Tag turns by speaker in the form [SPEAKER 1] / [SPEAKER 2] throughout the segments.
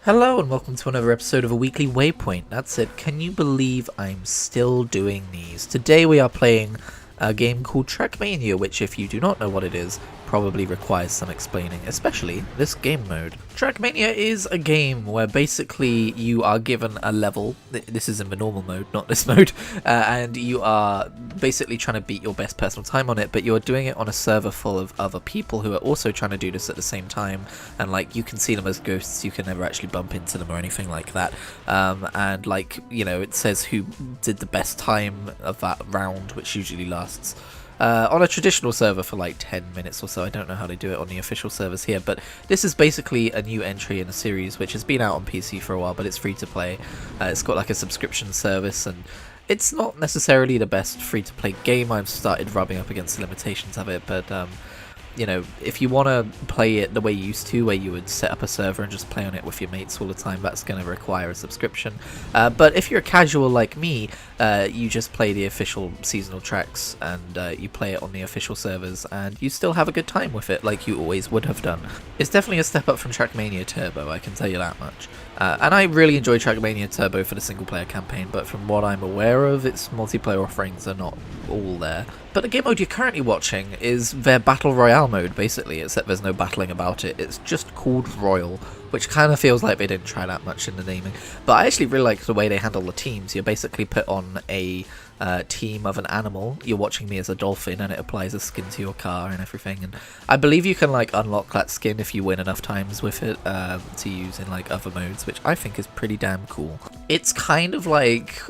[SPEAKER 1] Hello and welcome to another episode of a weekly Waypoint. That's it. Can you believe I'm still doing these? Today we are playing a game called Trackmania, which if you do not know what it is, probably requires some explaining, especially this game mode. Trackmania is a game where basically you are given a level. This is in the normal mode, not this mode, and you are basically trying to beat your best personal time on it, but you're doing it on a server full of other people who are also trying to do this at the same time, and like you can see them as ghosts, you can never actually bump into them or anything like that, and like, you know, it says who did the best time of that round, which usually lasts on a traditional server for like 10 minutes or so. I don't know how they do it on the official servers here, but this is basically a new entry in a series which has been out on PC for a while, but it's free to play. It's got like a subscription service, and it's not necessarily the best free to play game. I've started rubbing up against the limitations of it, but you know, if you want to play it the way you used to, where you would set up a server and just play on it with your mates all the time, that's going to require a subscription. But if you're a casual like me, you just play the official seasonal tracks and you play it on the official servers, and you still have a good time with it like you always would have done. It's definitely a step up from Trackmania Turbo, I can tell you that much. And I really enjoy Trackmania Turbo for the single player campaign, but from what I'm aware of, its multiplayer offerings are not all there. But the game mode you're currently watching is their Battle Royale mode, basically, except there's no battling about it. It's just called Royal, which kind of feels like they didn't try that much in the naming. But I actually really like the way they handle the teams. You're basically put on a team of an animal. You're watching me as a dolphin, and it applies a skin to your car and everything. And I believe you can like unlock that skin if you win enough times with it to use in like other modes, which I think is pretty damn cool. It's kind of like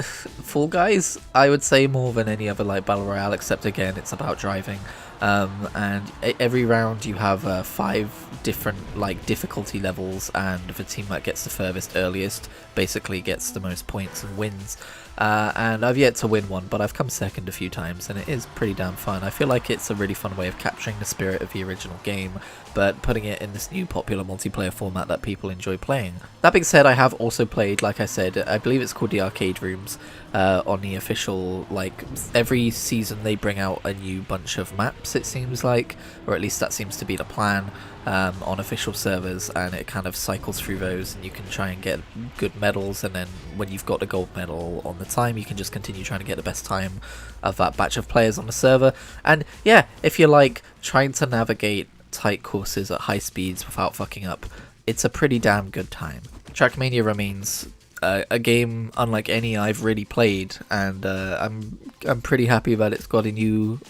[SPEAKER 1] Fall Guys, I would say, more than any other like battle royale, except again it's about driving, and every round you have 5 different like difficulty levels, and the team that gets the furthest earliest basically gets the most points and wins. And I've yet to win one, but I've come second a few times, and it is pretty damn fun. I feel like it's a really fun way of capturing the spirit of the original game, but putting it in this new popular multiplayer format that people enjoy playing. That being said, I have also played, like I said, I believe it's called the Arcade Rooms, on the official, like, every season they bring out a new bunch of maps, it seems like, or at least that seems to be the plan, on official servers, and it kind of cycles through those, and you can try and get good medals, and then when you've got the gold medal on the time, you can just continue trying to get the best time of that batch of players on the server. And yeah, if you're like trying to navigate tight courses at high speeds without fucking up, it's a pretty damn good time. Trackmania remains a game unlike any I've really played, and I'm pretty happy that it's got a new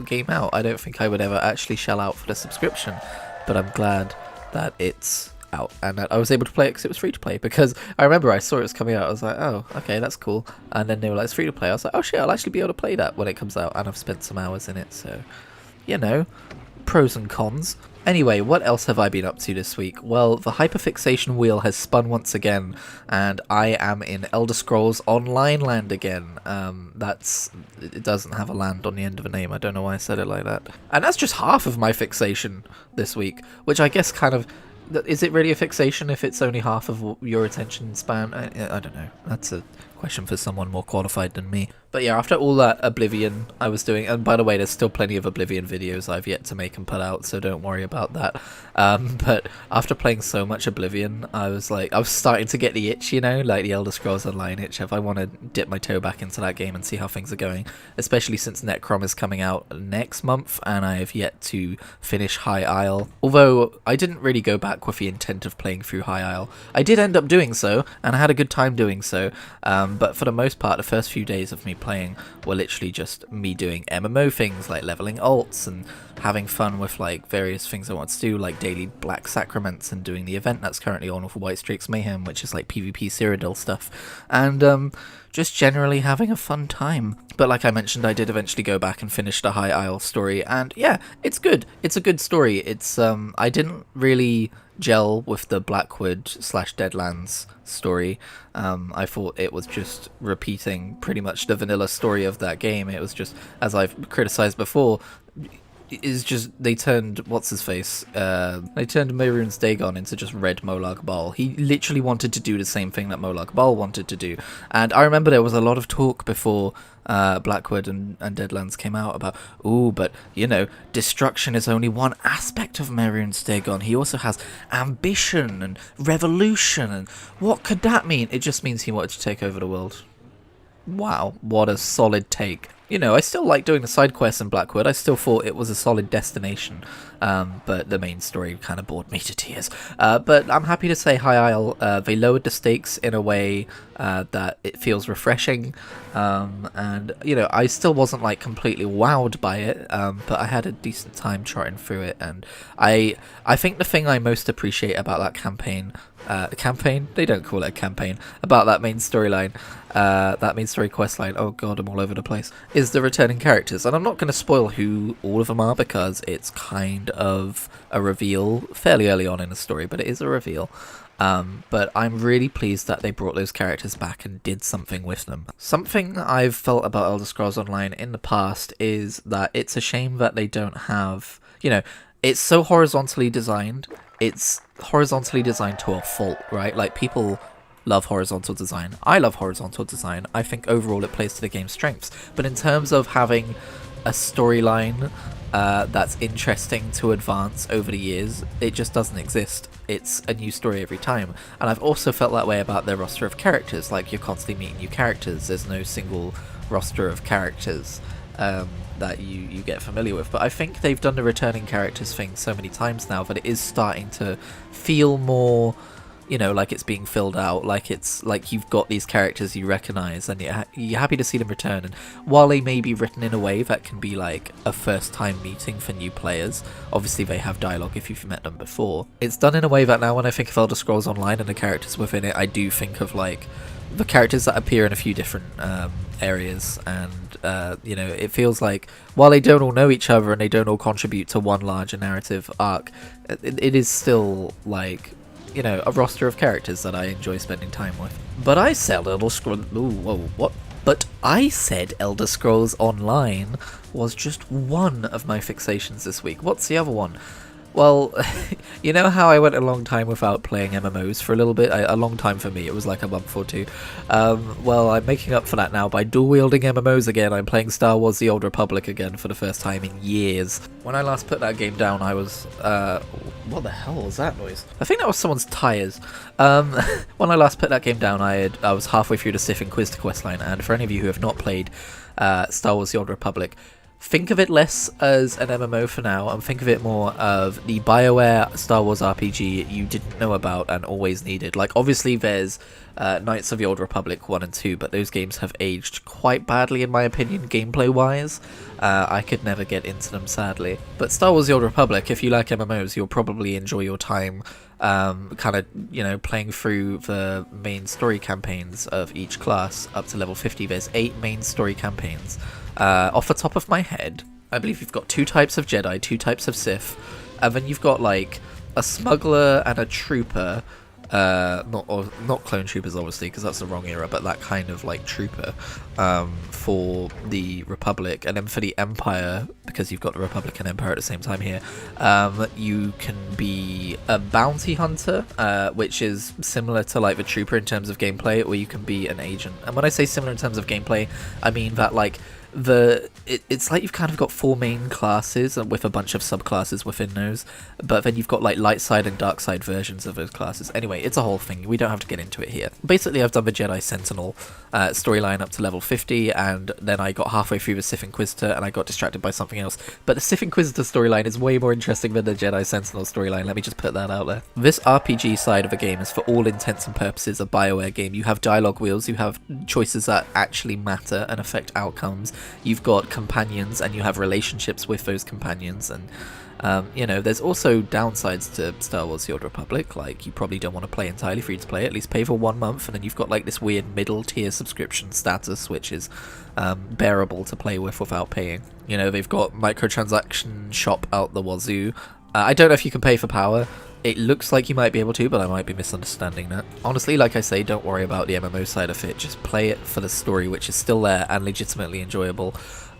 [SPEAKER 1] game out. I don't think I would ever actually shell out for the subscription, but I'm glad that it's out and that I was able to play it because it was free to play. Because I remember I saw it was coming out, I was like, oh, okay, that's cool. And then they were like, it's free to play. I was like, oh shit, I'll actually be able to play that when it comes out, and I've spent some hours in it, so, you know, pros and cons. Anyway, what else have I been up to this week? Well, the hyperfixation wheel has spun once again, and I am in Elder Scrolls Online land again. It doesn't have a land on the end of a name, I don't know why I said it like that. And that's just half of my fixation this week, which I guess kind of, is it really a fixation if it's only half of your attention span? I don't know, that's a question for someone more qualified than me. But yeah, after all that Oblivion I was doing, and by the way, there's still plenty of Oblivion videos I've yet to make and put out, so don't worry about that. But after playing so much Oblivion, I was starting to get the itch, you know, like the Elder Scrolls Online itch, if I want to dip my toe back into that game and see how things are going, especially since Necrom is coming out next month, and I have yet to finish High Isle. Although, I didn't really go back with the intent of playing through High Isle. I did end up doing so, and I had a good time doing so, but for the most part, the first few days of me playing were literally just me doing MMO things like leveling alts and having fun with like various things I want to do, like daily Black Sacraments, and doing the event that's currently on with White Streaks Mayhem, which is like PvP Cyrodiil stuff, and just generally having a fun time. But like I mentioned, I did eventually go back and finish the High Isle story, and yeah, it's good. It's a good story. It's I didn't really gel with the Blackwood/Deadlands story. I thought it was just repeating pretty much the vanilla story of that game. It was just, as I've criticized before, is just they turned what's his face? They turned Mehrunes Dagon into just Red Molag Bal. He literally wanted to do the same thing that Molag Bal wanted to do, and I remember there was a lot of talk before Blackwood and Deadlands came out about, ooh, but you know, destruction is only one aspect of Mehrunes Dagon. He also has ambition and revolution, and what could that mean? It just means he wanted to take over the world. Wow, what a solid take. You know, I still like doing the side quests in Blackwood. I still thought it was a solid destination, but the main story kind of bored me to tears. But I'm happy to say High Isle, they lowered the stakes in a way that it feels refreshing, and, you know, I still wasn't, like, completely wowed by it, but I had a decent time charting through it, and I think the thing I most appreciate about that campaign, they don't call it a campaign, about that main storyline, that main story quest line, oh god, I'm all over the place, is the returning characters. And I'm not going to spoil who all of them are because it's kind of a reveal fairly early on in the story, but it is a reveal. But I'm really pleased that they brought those characters back and did something with them. Something I've felt about Elder Scrolls Online in the past is that it's a shame that they don't have, you know, it's so horizontally designed. It's horizontally designed to a fault, right? Like, people love horizontal design. I love horizontal design. I think overall it plays to the game's strengths. But in terms of having a storyline that's interesting to advance over the years, it just doesn't exist. It's a new story every time. And I've also felt that way about their roster of characters. Like, you're constantly meeting new characters. There's no single roster of characters that you get familiar with. But I think they've done the returning characters thing so many times now that it is starting to feel more, you know, like it's being filled out, like it's like you've got these characters you recognize and you're happy to see them return. And while they may be written in a way that can be like a first time meeting for new players, obviously they have dialogue if you've met them before, it's done in a way that now when I think of Elder Scrolls Online and the characters within it, I do think of like the characters that appear in a few different areas, and you know, it feels like while they don't all know each other and they don't all contribute to one larger narrative arc, it is still like, you know, a roster of characters that I enjoy spending time with. But I said Elder Scrolls... Ooh, whoa, what? But I said Elder Scrolls Online was just one of my fixations this week. What's the other one? Well, you know how I went a long time without playing MMOs for a little bit? A long time for me, it was like a month or two. Well, I'm making up for that now by dual-wielding MMOs again. I'm playing Star Wars The Old Republic again for the first time in years. When I last put that game down, I was... what the hell was that noise? I think that was someone's tyres. When I last put that game down, I was halfway through the Sith Inquisitor questline, and for any of you who have not played Star Wars The Old Republic, think of it less as an MMO for now, and think of it more of the BioWare Star Wars RPG you didn't know about and always needed. Like, obviously there's Knights of the Old Republic 1 and 2, but those games have aged quite badly in my opinion, gameplay-wise. I could never get into them, sadly. But Star Wars The Old Republic, if you like MMOs, you'll probably enjoy your time kind of, you know, playing through the main story campaigns of each class up to level 50. There's 8 main story campaigns. Off the top of my head, I believe you've got 2 types of Jedi, 2 types of Sith, and then you've got like a smuggler and a trooper, not clone troopers obviously because that's the wrong era, but that kind of like trooper for the Republic. And then for the Empire, because you've got the Republic and Empire at the same time here, you can be a bounty hunter, which is similar to like the trooper in terms of gameplay, or you can be an agent. And when I say similar in terms of gameplay, I mean that like it's like you've kind of got 4 main classes with a bunch of subclasses within those, but then you've got like light side and dark side versions of those classes. Anyway, it's a whole thing, we don't have to get into it here. Basically, I've done the Jedi Sentinel storyline up to level 50, and then I got halfway through the Sith Inquisitor and I got distracted by something else. But the Sith Inquisitor storyline is way more interesting than the Jedi Sentinel storyline, let me just put that out there. This RPG side of the game is for all intents and purposes a BioWare game. You have dialogue wheels, you have choices that actually matter and affect outcomes. You've got companions and you have relationships with those companions, and you know, there's also downsides to Star Wars The Old Republic, like you probably don't want to play entirely free to play, at least pay for 1 month, and then you've got like this weird middle tier subscription status which is bearable to play with without paying. You know, they've got microtransaction shop out the wazoo. I don't know if you can pay for power. It looks like you might be able to, but I might be misunderstanding that. Honestly, like I say, don't worry about the MMO side of it. Just play it for the story, which is still there and legitimately enjoyable.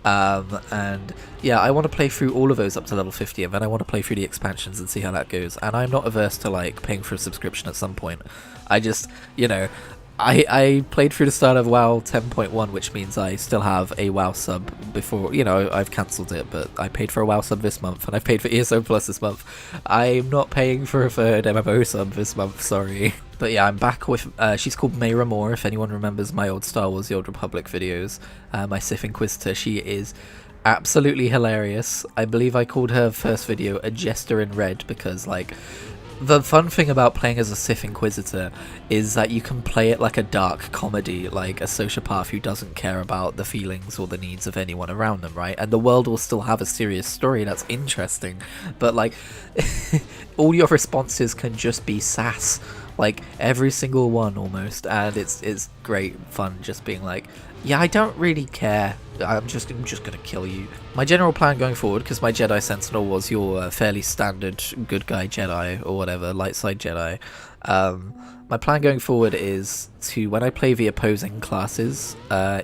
[SPEAKER 1] And yeah, I want to play through all of those up to level 50, and then I want to play through the expansions and see how that goes. And I'm not averse to like paying for a subscription at some point. I just, you know, I played through the start of WoW 10.1, which means I still have a WoW sub before, you know, I've cancelled it, but I paid for a WoW sub this month, and I've paid for ESO Plus this month. I'm not paying for a third MMO sub this month, sorry. But yeah, I'm back with, she's called Mayra Moore, if anyone remembers my old Star Wars The Old Republic videos, my Sith Inquisitor. She is absolutely hilarious. I believe I called her first video a Jester in Red, because like, the fun thing about playing as a Sith Inquisitor is that you can play it like a dark comedy, like a sociopath who doesn't care about the feelings or the needs of anyone around them, right? And the world will still have a serious story that's interesting, but like, all your responses can just be sass, like every single one almost, and it's great fun just being like, yeah, I don't really care. I'm just gonna kill you. My general plan going forward, because my Jedi Sentinel was your fairly standard good guy Jedi or whatever, light side Jedi. My plan going forward is to, when I play the opposing classes,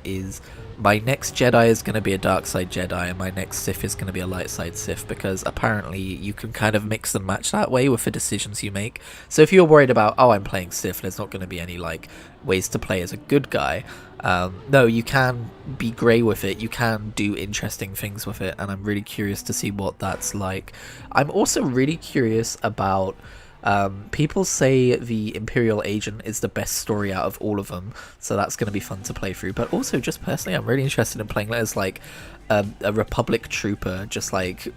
[SPEAKER 1] is my next Jedi is going to be a dark side Jedi, and my next Sith is going to be a light side Sith, because apparently you can kind of mix and match that way with the decisions you make. So if you're worried about, oh, I'm playing Sith, there's not going to be any like ways to play as a good guy, no, you can be grey with it, you can do interesting things with it, and I'm really curious to see what that's like. I'm also really curious about, people say the Imperial Agent is the best story out of all of them, so that's going to be fun to play through. But also, just personally, I'm really interested in playing as like a Republic trooper, just like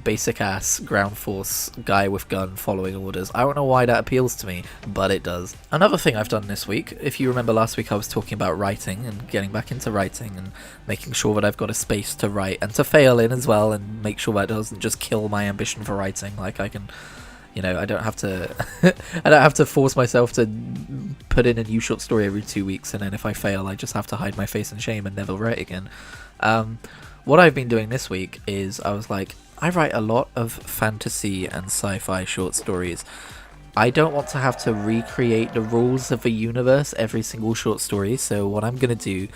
[SPEAKER 1] basic ass ground force guy with gun following orders. I don't know why that appeals to me, but it does. Another thing I've done this week, if you remember last week I was talking about writing and getting back into writing and making sure that I've got a space to write and to fail in as well, and make sure that doesn't just kill my ambition for writing. Like I can, you know, I don't have to I don't have to force myself to put in a new short story every 2 weeks, and then if I fail I just have to hide my face in shame and never write again. What I've been doing this week is I was like, I write a lot of fantasy and sci-fi short stories. I don't want to have to recreate the rules of the universe every single short story, so what I'm going to do,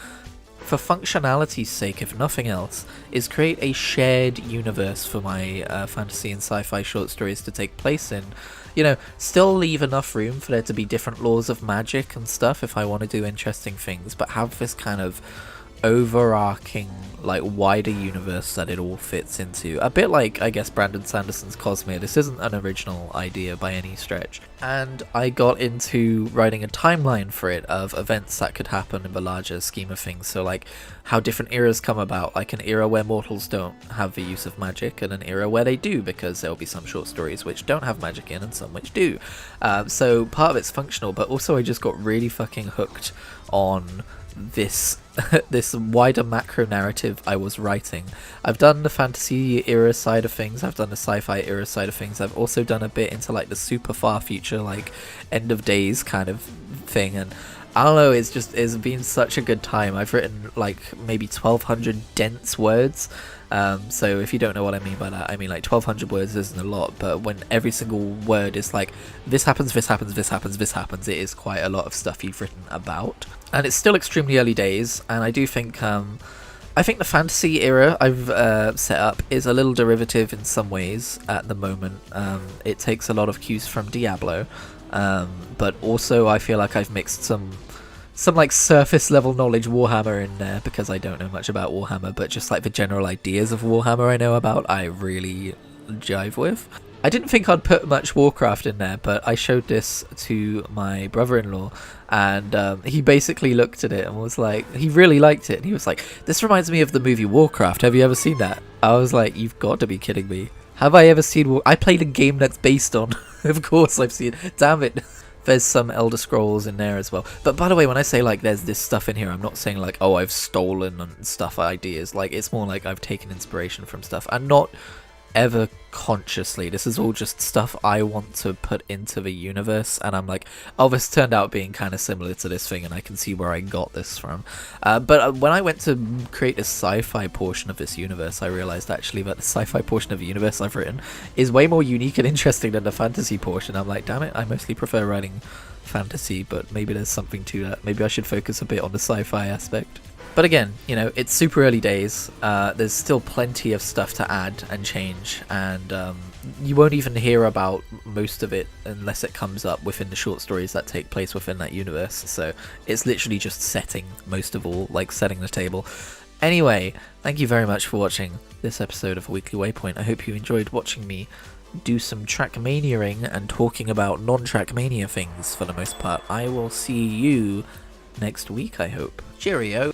[SPEAKER 1] for functionality's sake if nothing else, is create a shared universe for my fantasy and sci-fi short stories to take place in. You know, still leave enough room for there to be different laws of magic and stuff if I want to do interesting things, but have this kind of overarching, like, wider universe that it all fits into. A bit like, I guess, Brandon Sanderson's Cosmere. This isn't an original idea by any stretch. And I got into writing a timeline for it of events that could happen in the larger scheme of things. So, like, how different eras come about. Like an era where mortals don't have the use of magic, and an era where they do, because there'll be some short stories which don't have magic in and some which do. So part of it's functional, but also I just got really fucking hooked on this this wider macro narrative I was writing. I've done the fantasy era side of things, I've done the sci-fi era side of things, I've also done a bit into like the super far future, like end of days kind of thing, and I don't know, it's been such a good time. I've written like maybe 1,200 dense words. So if you don't know what I mean by that, I mean like 1,200 words isn't a lot, but when every single word is like, this happens, this happens, this happens, this happens, it is quite a lot of stuff you've written about. And it's still extremely early days, and I do think, I think the fantasy era I've set up is a little derivative in some ways at the moment. It takes a lot of cues from Diablo, but also I feel like I've mixed some like surface level knowledge Warhammer in there, because I don't know much about Warhammer, but just like the general ideas of Warhammer I know about, I really jive with. I didn't think I'd put much Warcraft in there, but I showed this to my brother-in-law, and he basically looked at it and was like, he really liked it, and he was like, this reminds me of the movie Warcraft, have you ever seen that? I was like, you've got to be kidding me. Have I ever seen I played a game that's based on of course I've seen it, damn it. There's some Elder Scrolls in there as well. But by the way, when I say like there's this stuff in here, I'm not saying like, oh, I've stolen and stuff ideas. Like, it's more like I've taken inspiration from stuff, and not ever consciously. This is all just stuff I want to put into the universe, and I'm like, oh, this turned out being kind of similar to this thing, and I can see where I got this from. But when I went to create a sci-fi portion of this universe, I realized actually that the sci-fi portion of the universe I've written is way more unique and interesting than the fantasy portion. I'm like, damn it, I mostly prefer writing fantasy, but maybe there's something to that. Maybe I should focus a bit on the sci-fi aspect. But again, you know, it's super early days. There's still plenty of stuff to add and change, and you won't even hear about most of it unless it comes up within the short stories that take place within that universe. So it's literally just setting, most of all, like setting the table. Anyway, thank you very much for watching this episode of Weekly Waypoint. I hope you enjoyed watching me do some Trackmania-ing and talking about non-Trackmania things for the most part. I will see you next week, I hope. Cheerio!